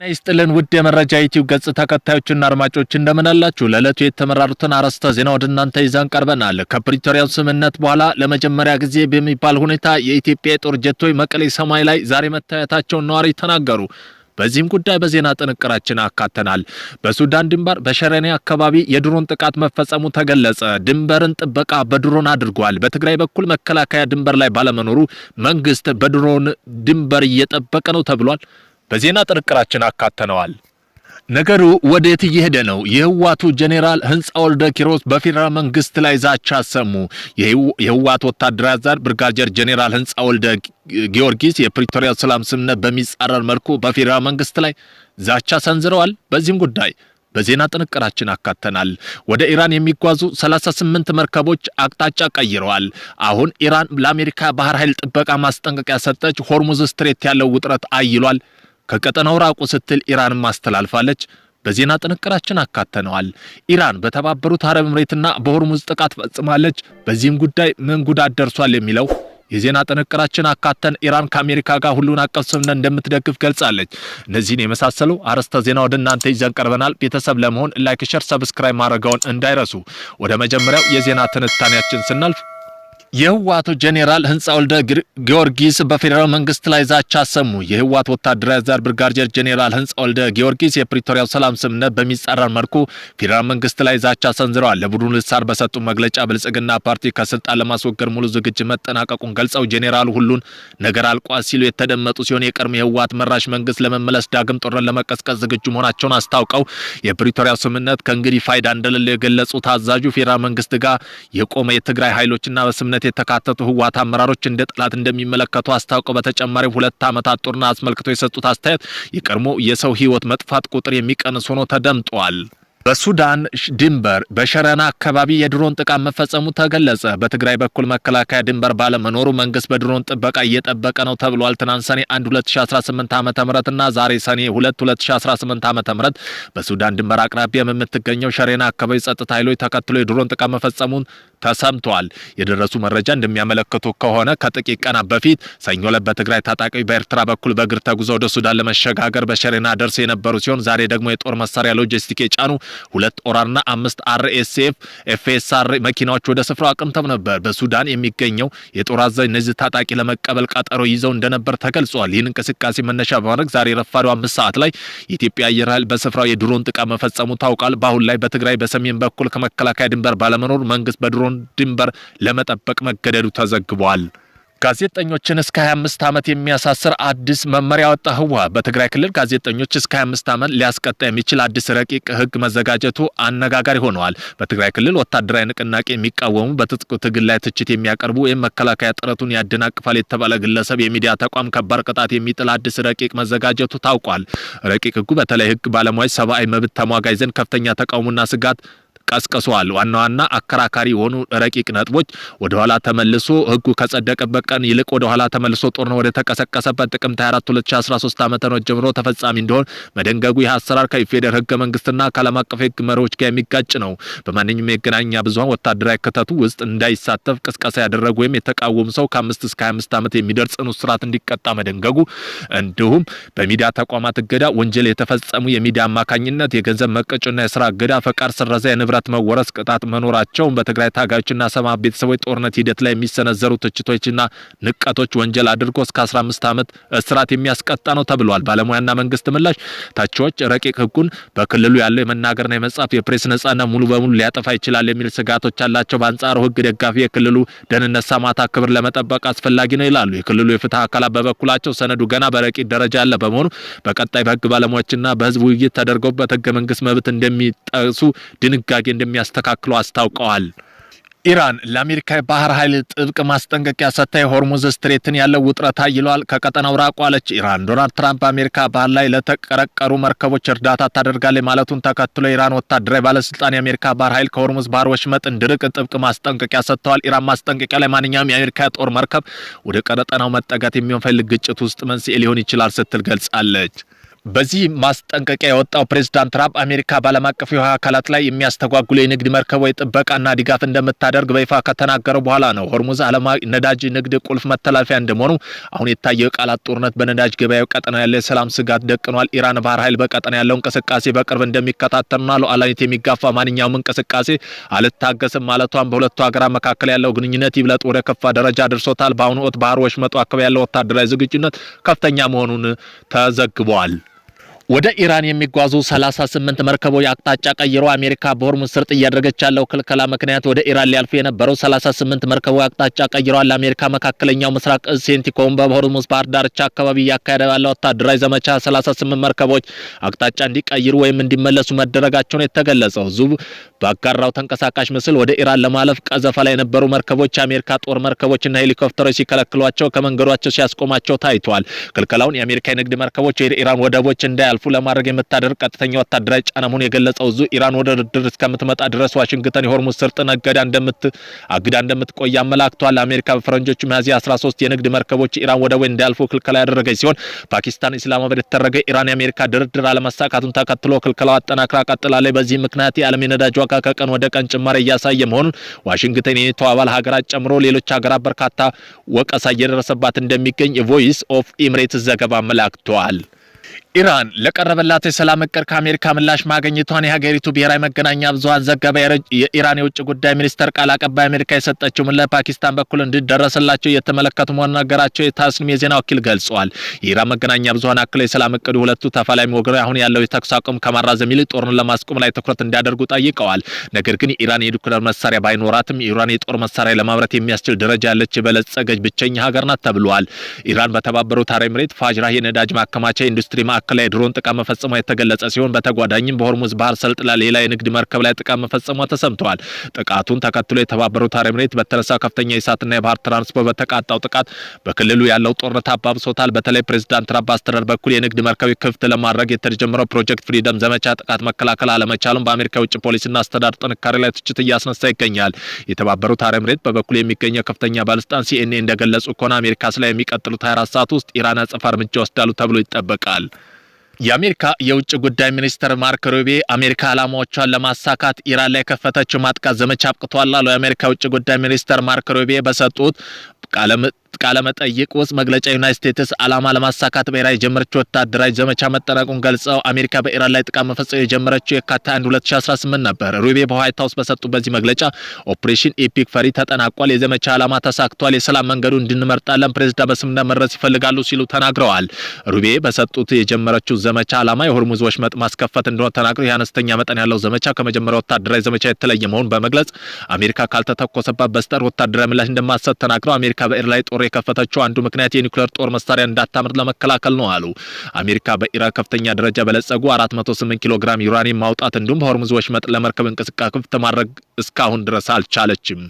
ይስጥልን ውድ የመረጃ ዩቲዩብ ገጽ ተከታዮችና አድማጮች እንደምን አላችሁ? ለዕለቱ የተመራሩትን አርዕስተ ዜና ወደ እናንተ ይዘን ቀርበናል። ከፕሪቶሪያው ስምምነት በኋላ ለመጀመሪያ ጊዜ በሚባል ሁኔታ የኢትዮጵያ የጦር ጀቶች መቀሌ ሰማይ ላይ ዛሬ መታየታቸውን ነዋሪ ተናገሩ። በዚህም ጉዳይ በዜና ጥንቅራችን አካተናል። በሱዳን ድንበር በሸረኔ አካባቢ የድሮን ጥቃት መፈጸሙ ተገለጸ። ድንበርን ጥበቃ በድሮን አድርጓል። በትግራይ በኩል መከላከያ ድንበር ላይ ባለመኖሩ መንግስት በድሮን ድንበር እየጠበቀ ነው ተብሏል። በዜና ጥንቅራችን አካተነዋል። ነገሩ ወዴት እየሄደ ነው? የህዋቱ ጄኔራል ህንጻ ወልደ ኪሮስ በፌደራል መንግስት ላይ ዛቻ አሰሙ። የህዋቱ ወታደራዊ አዛዥ ብርጋዴር ጄኔራል ህንጻ ወልደ ጊዮርጊስ የፕሪቶሪያ ሰላም ስምምነት በሚጻረር መልኩ በፌደራል መንግስት ላይ ዛቻ ሰንዝረዋል። በዚህም ጉዳይ በዜና ጥንቅራችን አካተናል። ወደ ኢራን የሚጓዙ 38 መርከቦች አቅጣጫ ቀይረዋል። አሁን ኢራን ለአሜሪካ ባህር ኃይል ጥበቃ ማስጠንቀቂያ ሰጠች። ሆርሙዝ ስትሬት ያለው ውጥረት አይሏል። ከቀጠናው ራቁ ስትል ኢራን ማስተላልፋለች። በዜና ጥንቅራችን አካተነዋል። ኢራን በተባበሩት አረብ ኤምሬትና በሆርሙዝ ጥቃት ፈጽማለች። በዚህም ጉዳይ ምን ጉዳት ደርሷል የሚለው የዜና ጥንቅራችን አካተን ኢራን ከአሜሪካ ጋር ሁሉን አቀፍ ስምምነት እንደምትደግፍ ገልጻለች። እነዚህን የመሳሰሉ አርዕስተ ዜና ወደ እናንተ ይዘን ቀርበናል። ቤተሰብ ለመሆን ላይክ፣ ሼር፣ ሰብስክራይብ ማድረጋውን እንዳይረሱ። ወደ መጀመሪያው የዜና ትንታኔያችን ስናልፍ የህዋቱ ጄኔራል ህንጻ ወልደ ጊዮርጊስ በፌደራል መንግስት ላይ ዛቻ አሰሙ። የህዋቱ ወታደራዊ አዛዥ ብርጋዴር ጄኔራል ህንጻ ወልደ ጊዮርጊስ የፕሪቶሪያው ሰላም ስምምነት በሚጻረር መልኩ ፌደራል መንግስት ላይ ዛቻ ሰንዝረዋል። ለቡድኑ ልሳን በሰጡ መግለጫ ብልጽግና ፓርቲ ከስልጣን ለማስወገድ ሙሉ ዝግጅት መጠናቀቁን ገልጸው ጄኔራሉ ሁሉን ነገር አልቋል ሲሉ የተደመጡ ሲሆን የቀድሞ የህዋት መራሽ መንግስት ለመመለስ ዳግም ጦርነት ለመቀስቀስ ዝግጁ መሆናቸውን አስታውቀው የፕሪቶሪያው ስምምነት ከእንግዲህ ፋይዳ እንደሌለው የገለጹት አዛዡ ፌደራል መንግስት ጋር የቆመ የትግራይ ኃይሎችና በስምምነት የተካተቱ ህዋት አመራሮች እንደ ጠላት እንደሚመለከቱ አስታውቀው በተጨማሪ 2 ዓመታት ጦርነት አስመልክቶ የሰጡት አስተያየት የቀድሞ የሰው ህይወት መጥፋት ቁጥር የሚቀንስ ሆኖ ተደምጧል። በሱዳን ድንበር በሸረና አካባቢ የድሮን ጥቃት መፈጸሙ ተገለጸ። በትግራይ በኩል መከላከያ ድንበር ባለመኖሩ መንግስት በድሮን ጥበቃ እየጠበቀ ነው ተብሏል። ትናንት ሰኔ 1 2018 ዓ.ም እና ዛሬ ሰኔ 2 2018 ዓ.ም በሱዳን ድንበር አቅራቢያ የምትገኘው ሸረና አካባቢ ጸጥታ ኃይሎች ተከትሎ የድሮን ጥቃት መፈጸሙን ተሰምቷል። የደረሱ መረጃ እንደሚያመለክቱ ከሆነ ከጥቂት ቀናት በፊት ሰኞ ዕለት በትግራይ ታጣቂዎች በኤርትራ በኩል በእግር ተጉዘው ወደ ሱዳን ለመሸጋገር በሸረና ደርሰው የነበሩ ሲሆን ዛሬ ደግሞ የጦር መሳሪያ ሎጂስቲክ የጫኑ 2 ኦራልና 5 አርኤስኤፍ ኤፍኤስአር መኪናዎች ወደ ስፍራው አቅንተው ነበር። በሱዳን የሚገኘው የጦር አዛዥ እነዚህ ታጣቂ ለመቀበል ቀጠሮ ይዘው እንደነበር ተገልጿል። ይህን እንቅስቃሴ መነሻ በማድረግ ዛሬ ረፋዱ 5 ሰዓት ላይ የኢትዮጵያ አየር ኃይል በስፍራው የድሮን ጥቃት መፈጸሙ ታውቋል። በአሁን ላይ በትግራይ በሰሜን በኩል ከመከላከያ ድንበር ባለመኖር መንግስት በድሮን ድንበር ለመጠበቅ መገደዱ ተዘግቧል። ጋዜጠኞችን እስከ 25 ዓመት የሚያሳስር አዲስ መመሪያ ወጣ። ህወሓት በትግራይ ክልል ጋዜጠኞች እስከ 25 ዓመት ሊያስቀጣ የሚችል አዲስ ረቂቅ ህግ መዘጋጀቱ አነጋጋሪ ሆነዋል። በትግራይ ክልል ወታደራዊ ንቅናቄ የሚቃወሙ በትጥቅ ትግል ላይ ትችት የሚያቀርቡ ወይም መከላከያ ጥረቱን ያደናቅፋል የተባለ ግለሰብ የሚዲያ ተቋም ከባድ ቅጣት የሚጥል አዲስ ረቂቅ መዘጋጀቱ ታውቋል። ረቂቅ ህጉ በተለይ ህግ ባለሙያዎች ሰብአዊ መብት ተሟጋጅ ዘንድ ከፍተኛ ተቃውሞና ስጋት ቀስቀሷል። ዋና አከራካሪ የሆኑ ረቂቅ ነጥቦች ወደ ኋላ ተመልሶ ህጉ ከጸደቀበት ቀን ይልቅ ወደ ኋላ ተመልሶ ጦርነት ወደ ተቀሰቀሰበት ጥቅምት 24 2013 ዓ.ም ጀምሮ ተፈጻሚ እንዲሆን መደንገጉ ይህ አሰራር ከፌደራል ህገ መንግስትና ከዓለም አቀፍ ህግ መሪዎች ጋር የሚጋጭ ነው። በማንኛውም የመገናኛ ብዙሃን ወታደራዊ ክተቱ ውስጥ እንዳይሳተፍ ቅስቀሳ ያደረጉ ወይም የተቃወሙ ሰው ከ5 እስከ 25 ዓመት የሚደርስ ጽኑ እስራት እንዲቀጣ መደንገጉ እንዲሁም በሚዲያ ተቋማት እገዳ ወንጀል የተፈጸሙ የሚዲያ አማካኝነት የገንዘብ መቀጮና የስራ እገዳ ፈቃድ ስረዛ የንብረት መወረስ ቅጣት መኖራቸውን በትግራይ ታጋዮችና ሰማ ቤተሰቦች ጦርነት ሂደት ላይ የሚሰነዘሩ ትችቶችና ንቀቶች ወንጀል አድርጎ እስከ 15 ዓመት እስራት የሚያስቀጣ ነው ተብሏል። ባለሙያና መንግስት ምላሽ ታቾች ረቂቅ ህጉን በክልሉ ያለው የመናገርና የመጻፍ የፕሬስ ነጻነት ሙሉ በሙሉ ሊያጠፋ ይችላል የሚል ስጋቶች አላቸው። በአንጻሩ ህግ ደጋፊ የክልሉ ደህንነት ሰማዕታ ክብር ለመጠበቅ አስፈላጊ ነው ይላሉ። የክልሉ የፍትህ አካላት በበኩላቸው ሰነዱ ገና በረቂቅ ደረጃ ያለ በመሆኑ በቀጣይ በህግ ባለሙያዎችና በህዝብ ውይይት ተደርጎበት ህገ መንግስት መብት እንደሚጠሱ ድንጋጌ እንደሚያስተካክሉ አስታውቀዋል። ኢራን ለአሜሪካ ባህር ኃይል ጥብቅ ማስጠንቀቂያ ሰጥታ የሆርሙዝ ስትሬትን ያለው ውጥረት አይሏል። ከቀጠናው ራቁ አለች ኢራን። ዶናልድ ትራምፕ አሜሪካ ባህር ላይ ለተቀረቀሩ መርከቦች እርዳታ ታደርጋለች ማለቱን ተከትሎ ኢራን ወታደራዊ ባለስልጣን የአሜሪካ ባህር ኃይል ከሆርሙዝ ባህር ወሽመጥ እንዲርቅ ጥብቅ ማስጠንቀቂያ ሰጥተዋል። ኢራን ማስጠንቀቂያ ላይ ማንኛውም የአሜሪካ ጦር መርከብ ወደ ቀጠናው መጠጋት የሚፈልግ ግጭት ውስጥ መንስኤ ሊሆን ይችላል ስትል ገልጻለች። በዚህ ማስጠንቀቂያ የወጣው ፕሬዝዳንት ትራምፕ አሜሪካ ባለም አቀፍ የውሃ አካላት ላይ የሚያስተጓጉሉ የንግድ መርከቦች ጥበቃና ድጋፍ እንደምታደርግ በይፋ ከተናገሩ በኋላ ነው። ሆርሙዝ ዓለም ነዳጅ ንግድ ቁልፍ መተላለፊያ እንደመሆኑ አሁን የታየው ቃላት ጦርነት በነዳጅ ገበያው ቀጠና ያለ የሰላም ስጋት ደቅኗል። ኢራን ባህር ኃይል በቀጠና ያለው እንቅስቃሴ በቅርብ እንደሚከታተልና ሉዓላዊነት የሚጋፋ ማንኛውም እንቅስቃሴ አልታገስም ማለቷን በሁለቱ ሀገራት መካከል ያለው ግንኙነት ይብለጥ ወደ ከፋ ደረጃ ደርሶታል። በአሁኑ ወቅት ባህር ወሽመጡ አካባቢ ያለው ወታደራዊ ዝግጁነት ከፍተኛ መሆኑን ተዘግቧል። ወደ ኢራን የሚጓዙ 38 መርከቦች አቅጣጫ ቀይረው አሜሪካ በሆርሙዝ ሰርጥ እያደረገች ያለው ክልከላ ምክንያት ወደ ኢራን ሊያልፉ የነበረው 38 መርከቦች አቅጣጫ ቀይረዋል። አሜሪካ መካከለኛው ምስራቅ ሴንቲኮም በሆርሙዝ ባህር ዳርቻ አካባቢ ያካሄደ ያለው ወታደራዊ ዘመቻ 38 መርከቦች አቅጣጫ እንዲቀይሩ ወይም እንዲመለሱ መደረጋቸውን የተገለጸው ዙብ ባጋራው ተንቀሳቃሽ ምስል ወደ ኢራን ለማለፍ ቀዘፋ ላይ የነበሩ መርከቦች የአሜሪካ ጦር መርከቦችና ሄሊኮፕተሮች ሲከለክሏቸው ከመንገዷቸው ሲያስቆማቸው ታይቷል። ክልከላውን የአሜሪካ የንግድ መርከቦች ወደ ኢራን ወደቦች እንዳያልፉ ለማድረግ የምታደርግ ቀጥተኛ ወታደራዊ ጫና መሆኑን የገለጸው ዙ ኢራን ወደ ድርድር እስከምትመጣ ድረስ ዋሽንግተን የሆርሙዝ ሰርጥ አግዳ እንደምትቆይ አመላክቷል። አሜሪካ በፈረንጆቹ ሚያዝያ 13 የንግድ መርከቦች ኢራን ወደቦች እንዳያልፉ ክልከላ ያደረገች ሲሆን ፓኪስታን ኢስላማባድ የተደረገ ኢራን የአሜሪካ ድርድር አለመሳካቱን ተከትሎ ክልከላው አጠናክራ ቀጥላለች። በዚህ ምክንያት የዓለም የነዳጅ ዋጋ ከቀን ወደ ቀን ጭማሪ እያሳየ መሆኑን ዋሽንግተን የኔቶ አባል ሀገራት ጨምሮ ሌሎች ሀገራት በርካታ ወቀሳ እየደረሰባት እንደሚገኝ የቮይስ ኦፍ ኤሚሬትስ ዘገባ አመላክቷል። ኢራን ለቀረበላት የሰላም እቅድ ከአሜሪካ ምላሽ ማግኘቷን የሀገሪቱ ብሔራዊ መገናኛ ብዙሃን ዘገባ። የኢራን የውጭ ጉዳይ ሚኒስተር ቃል አቀባይ አሜሪካ የሰጠችው ምላሽ ፓኪስታን በኩል እንዲደረስላቸው እየተመለከቱ መሆኑን ነገራቸው የታስኒም የዜና ወኪል ገልጸዋል። የኢራን መገናኛ ብዙሃን አክለው የሰላም እቅዱ ሁለቱ ተፋላሚ ወገኖች አሁን ያለው የተኩስ አቁም ከማራዘም ይልቅ ጦርነቱን ለማስቆም ላይ ትኩረት እንዲያደርጉ ጠይቀዋል። ነገር ግን ኢራን የኒውክሌር መሳሪያ ባይኖራትም ኢራን የጦር መሳሪያ ለማምረት የሚያስችል ደረጃ ያለች የበለጸገች ብቸኛ ሀገር ናት ተብሏል። ኢራን በተባበሩት አረብ ኤሚሬት ፋጅራህ የነዳጅ ማከማቻ ኢንዱስትሪ ላይ ድሮን ጥቃት መፈጸሟ የተገለጸ ሲሆን በተጓዳኝም በሆርሙዝ ባህር ሰልጥ ላይ ሌላ የንግድ መርከብ ላይ ጥቃት መፈጸሟ ተሰምቷል። ጥቃቱን ተከትሎ የተባበሩት አረብ ኤሚሬት በተነሳ ከፍተኛ የእሳትና የባህር ትራንስፖርት በተቃጣው ጥቃት በክልሉ ያለው ጦርነት አባብሶታል። በተለይ ፕሬዝዳንት ትራምፕ አስተዳደር በኩል የንግድ መርከብ ክፍት ለማድረግ የተጀመረው ፕሮጀክት ፍሪደም ዘመቻ ጥቃት መከላከል አለመቻሉን በአሜሪካ የውጭ ፖሊሲና አስተዳደር ጥንካሬ ላይ ትችት እያስነሳ ይገኛል። የተባበሩት አረብ ኤሚሬት በበኩል የሚገኘው ከፍተኛ ባለስልጣን ሲኤንኤን እንደገለጹ ከሆነ አሜሪካ ላይ የሚቀጥሉት 24 ሰዓት ውስጥ ኢራን አጸፋ እርምጃ ወስዳሉ ተብሎ ይጠበቃል። የአሜሪካ የውጭ ጉዳይ ሚኒስትር ማርክ ሩቢ አሜሪካ ዓላማዎቿን ለማሳካት ኢራን ላይ ከፈተችው ማጥቃት ዘመቻ አብቅቷል አሉ። የአሜሪካ የውጭ ጉዳይ ሚኒስትር ማርክ ሩቢ በሰጡት ቃለ መጠይቅ ውስጥ መግለጫ ዩናይትድ ስቴትስ ዓላማ ለማሳካት በኢራን የጀመረችው ወታደራዊ ዘመቻ መጠናቀቁን ገልጸው አሜሪካ በኢራን ላይ ጥቃት መፈጸም የጀመረችው የካቲት 1 2018 ነበር። ሩቢ በዋይት ሃውስ በሰጡት በዚህ መግለጫ ኦፕሬሽን ኤፒክ ፈሪ ተጠናቋል፣ የዘመቻ ዓላማ ተሳክቷል፣ የሰላም መንገዱ እንድንመርጣለን፣ ፕሬዝዳንት በስምምነት መድረስ ይፈልጋሉ ሲሉ ተናግረዋል። ሩቢ በሰጡት የጀመረችው ዘመቻ ዓላማ የሆርሙዝ ወሽመጥ ማስከፈት እንደሆነ ተናግረው የአነስተኛ መጠን ያለው ዘመቻ ከመጀመሪያው ወታደራዊ ዘመቻ የተለየ መሆኑን በመግለጽ አሜሪካ ካልተተኮሰባት በስተቀር ወታደራዊ ምላሽ እንደማትሰጥ ተናግረው አሜሪካ በኢራን ላይ ጦር የከፈተችው አንዱ ምክንያት የኒውክሌር ጦር መሳሪያ እንዳታምርት ለመከላከል ነው አሉ። አሜሪካ በኢራን ከፍተኛ ደረጃ በለጸጉ 408 ኪሎ ግራም ዩራኒየም ማውጣት እንዲሁም በሆርሙዝ ወሽመጥ ለመርከብ እንቅስቃሴ ክፍት ማድረግ እስካሁን ድረስ አልቻለችም።